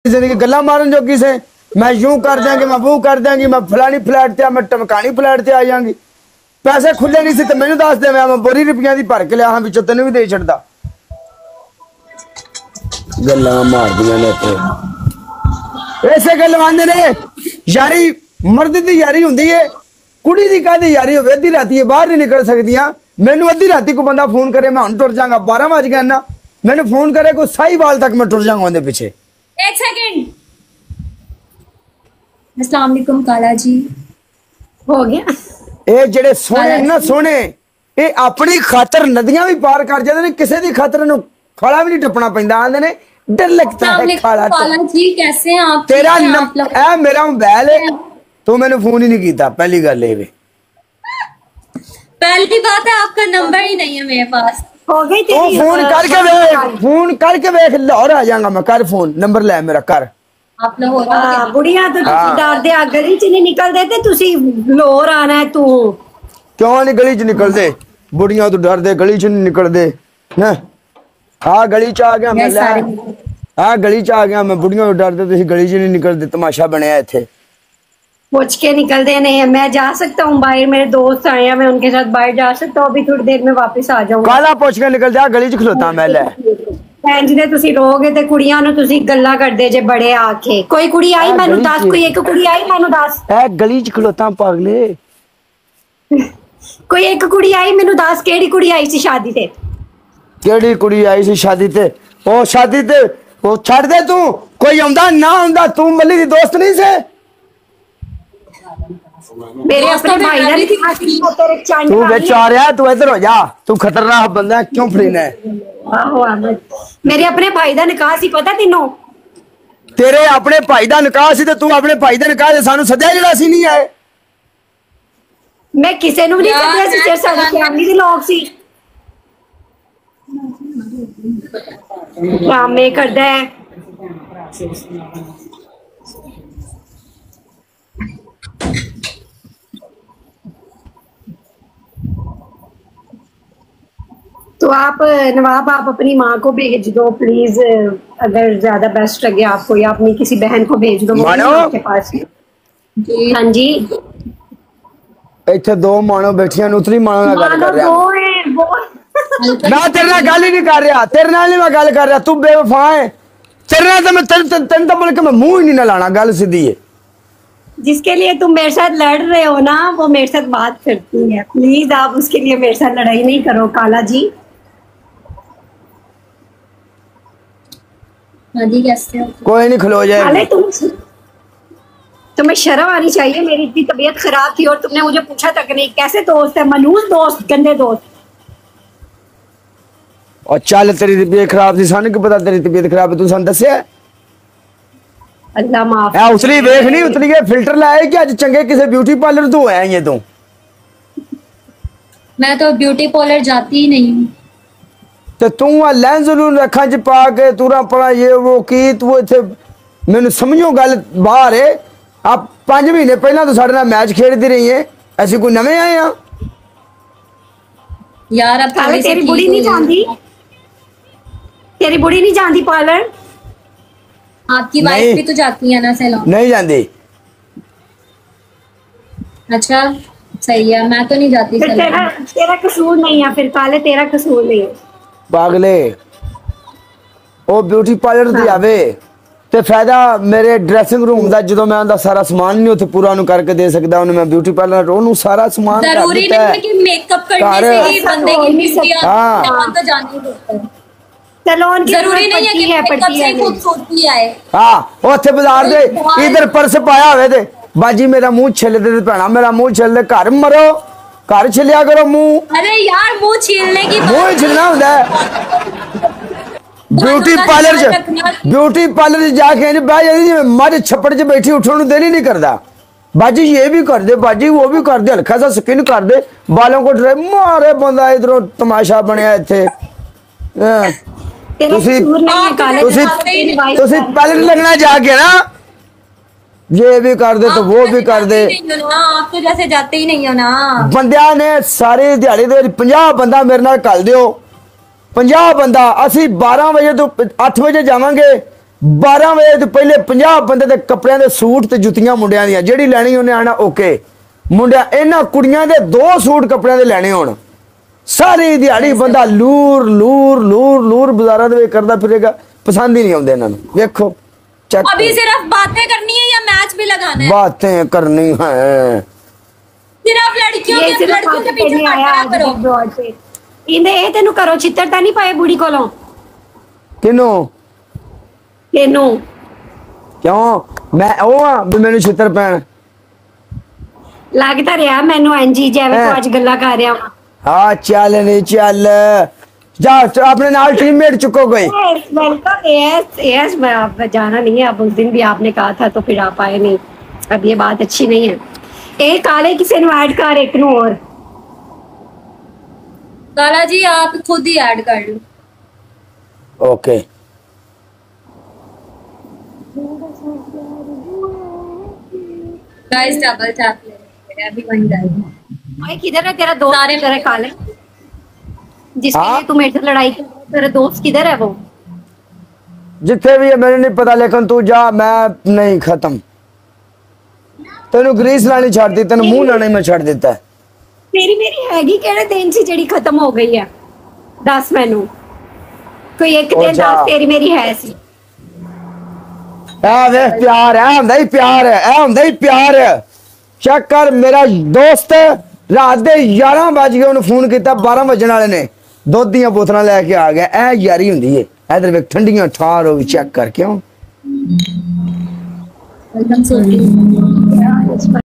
जिंदगी गल्ला मारन जोगी से मैं यूं कर देंगे मैं वो कर देंगी मैं फलानी फ्लैट ते मैं टमकानी फ्लैट ते आ जाऊंगी पैसे खुले नहीं सी ते मैनू दस दे मैं बोरी रुपया दी भर के लिया हाँ विचों तेन भी दे छड़दा गल्ला मारदियां ने ऐसे गल आंदे ने यारी मर्द दी यारी हुंदी है कुड़ी दी कादी यारी होवे अद्धी राती बाहर नहीं निकल सकदियां मैनू अद्धी राती को बंदा फोन करे मैं हुण टुर जाऊंगा 12 बज गए ना मैनू फोन करे कोई साहिवाल तक मैं टुर जाऊंगा उहदे पीछे। एक सेकंड। अस्सलाम वालेकुम काला जी हो गया ये जेड़े सोने ना सोने ये अपनी खातर नदियां भी पार कर जाते ने किसी दी खातर नु खाला भी नहीं टपना पैंदा आंदे ने डर लगता है खाला काला जी कैसे हैं आप? तेरा ए मेरा मोबाइल है तू मैंने फोन ही नहीं कीता पहली गल ये पहली बात है आपका नंबर ही नहीं है मेरे पास। हो गई तेरी फोन करके वेख लाहौर आ जाऊंगा मैं कर फोन नंबर ले मेरा कर आप लाहौर बुढ़िया तो डरदे आ गली च नहीं निकलदे ते तुसी लाहौर आना है तू क्यों नहीं गली च निकलदे बुढ़िया तो डरदे गली च नहीं निकलदे ना हाँ गली च आ गया मैं हाँ गली च आ गया मैं बुढ़िया तो डरदे तुसी गली च नहीं निकलदे तमाशा बनया इत्थे पूछ के निकलते नहीं है। मैं जा सकता हूँ बाहर मेरे दोस्त आए हैं मैं उनके साथ बाहर जा सकता हूँ अभी थोड़ी देर में वापस आ जाऊंगा। काला पूछ के निकल जा गली च खलोता मैं ले भैन जी ने तुसी रोगे ते कुड़ियां नु तुसी गल्ला करदे जे बड़े आके कोई कुड़ी आई मैनू दस कोई एक कुड़ी आई मैनू दस ए गली च खलोता पागले कोई एक कुड़ी आई मैनू दस केड़ी कुड़ी आई सी शादी ते केड़ी कुड़ी आई सी शादी ते ओ शादी ते ओ छड़ दे तू कोई आंदा ना आंदा तू मल्ली दी दोस्त नहीं से मेरे अपने भाई ने तेरे चांद तू बेच आ रहा तू इधर हो जा तू खतरनाक बंदा है क्यों फरीना है आहो मेरे अपने भाई दा निकाह सी पता तेनों तेरे अपने भाई दा निकाह सी ते तू अपने भाई दे निकाह ते सानू सद्या जेड़ा सी नहीं आए मैं किसे नु नहीं सद्या सी सिर्फ साडी फैमिली दे लोग सी ड्रामे करदा है तो आप नवाब आप अपनी माँ को भेज दो प्लीज अगर ज्यादा बेस्ट लगे आपको या अपनी किसी बहन को भेज दो आपके पास। हाँ जी इत्थे दो मानो बैठियां उतरी मानो ना गल कर रहा ना तेरे नाल गल ही नहीं कर रहा तेरे नाल नहीं मैं गल कर रहा तू बेवफा है तेरे नाल तो मैं तेन तो बल्कि मैं मुंह ही नहीं ना लाना गल सीधी है जिसके लिए तुम मेरे साथ लड़ रहे हो ना वो मेरे साथ बात करती है प्लीज आप उसके लिए मेरे साथ लड़ाई नहीं करो काला जी। कैसे हो? कोई नहीं खलो जाए तुम्हें शर्म आनी चाहिए मेरी इतनी तबीयत खराब थी और तुमने मुझे पूछा तक नहीं कैसे दोस्त है मनूस दोस्त गंदे दोस्त और चल तेरी तबीयत खराब थी सानू की पता तेरी तबीयत खराब है तू सन दस्या अल्लाह माफ उसली वेख नहीं उतली के फिल्टर लाए कि अज चंगे किसी ब्यूटी पार्लर तो आया ये तू मैं तो ब्यूटी पार्लर जाती ही नहीं हूँ तो तू लेंस अखा च पा के तूरा पड़ा ये वो की तू इतने मैनू समझो गल बाहर है आप 5 महीने पहला तो साढ़े मैच खेलती रही है ऐसे कोई नवे आए हैं यार अब तेरी बुढ़ी नहीं जानती तेरी बुढ़ी नहीं जानती पार्लर आपकी वाइफ भी तो जाती है ना सैलून नहीं जानती अच्छा सही है मैं तो नहीं जाती तेरा कसूर नहीं है फिर काले तेरा कसूर नहीं है पागले ओ ब्यूटी पार्लर दी आवे ते फायदा मेरे ड्रेसिंग रूम दा जदों मैं उनदा सारा सामान नहीं उथे पूरा नु करके दे सकदा उन्हें मैं ब्यूटी पार्लर ओनु सारा सामान कर जरूरी नहीं है कि मेकअप करने से ही बंदे की ब्यूटी जान तो जानी होता है सैलून की जरूरी नहीं है कि मेकअप से खूबसूरती आए हां ओथे बाजार दे इधर पर्स पाया होवे ते बाजी मेरा मुंह छिल दे भैणा मेरा मुंह छिल दे घर मरो घर छिलिया करो मुंह अरे यार मुंह छीलने की मुंह छिलना होता है ब्यूटी पार्लर जाके बाजी मज छप्पड़ च बैठी उठने दिल ही नहीं करता बाजी ये भी कर दे बाजी वो भी कर दे हल्का सा स्किन कर दे बालों को ड्राई मारे बंदा इधरों तमाशा बनया इत्थे पार्लर लगना जाके ना ये भी कर दे तो वो भी कर दे आप तो जैसे जाते ही नहीं हो ना बंदिया ने सारी दिहाड़ी दे 50 बंदा मेरे नाल कल दियो 50 बंदा असी 12 बजे तो 8 बजे जावांगे 12 ਵਜੇ ਤੋਂ ਪਹਿਲੇ 50 ਬੰਦੇ ਦੇ ਕੱਪੜਿਆਂ ਦੇ ਸੂਟ ਤੇ ਜੁੱਤੀਆਂ ਮੁੰਡਿਆਂ ਦੀਆਂ, ਜਿਹੜੀ ਲੈਣੀ ਉਹਨੇ ਆਣਾ ਓਕੇ। ਮੁੰਡਿਆਂ ਇਹਨਾਂ ਕੁੜੀਆਂ ਦੇ 2 ਸੂਟ ਕੱਪੜਿਆਂ ਦੇ ਲੈਣੇ ਹੋਣ, ਸਾਰੀ ਦਿਹਾੜੀ ਬੰਦਾ ਲੂਰ ਲੂਰ ਲੂਰ ਲੂਰ ਬਾਜ਼ਾਰਾਂ ਦੇ ਵਿੱਚ ਕਰਦਾ ਫਿਰੇਗਾ, पसंद ही नहीं आते इन्होंने। देखो अभी सिर्फ बातें करनी है या मैच भी लगाना है? बातें करनी है सिर्फ लड़कियों के पीछे पड़ा करो। इंदे ए तेनु करो चित्तरता नहीं पाए बुढ़ी कोलों किनो तेनु क्यों मैं ओ हां भी मैनू छितर पैण लगता रहा मैनू एनजी जिवें तू अज गल्ला कर रहा हां चल नहीं चल जा अपने नाल टीममेट चुको गए। यस मैं आप जाना नहीं है, अब उस दिन भी आपने कहा था तो फिर आप आए नहीं, अब ये बात अच्छी नहीं है। एक काले किसे इनवाइट कर एक नु और काला जी आप खुद ही ऐड कर लो। ओके गाइस डबल टैप ले अभी वहीं जाएगी। भाई किधर है तेरा दोस्त? सारे तेरे काले जिसके लिए तू मेरे से लड़ाई कर, तेरा दोस्त किधर है वो? जिथे भी है मैंने नहीं पता, लेकिन तू जा, मैं नहीं खत्म। तेनू ग्रीस लानी छड़ दी, तेनू मुंह लाने मैं छड़ देता है। मेरी हैगी केड़े दिन सी जेड़ी खत्म हो गई है? दस मैनू कोई एक दिन दस तेरी मेरी है सी। ए वे प्यार है, हुंदा ही प्यार है, ए हुंदा ही प्यार है। चेक कर मेरा दोस्त रात दे 11 बज गए उन्हें फोन किया, 12 बजने वाले ने दुध दी बोतल लैके आ गया। ए यारी हुंदी है, इधर वेख ठंडियां ठार हो गई, चेक कर क्यों।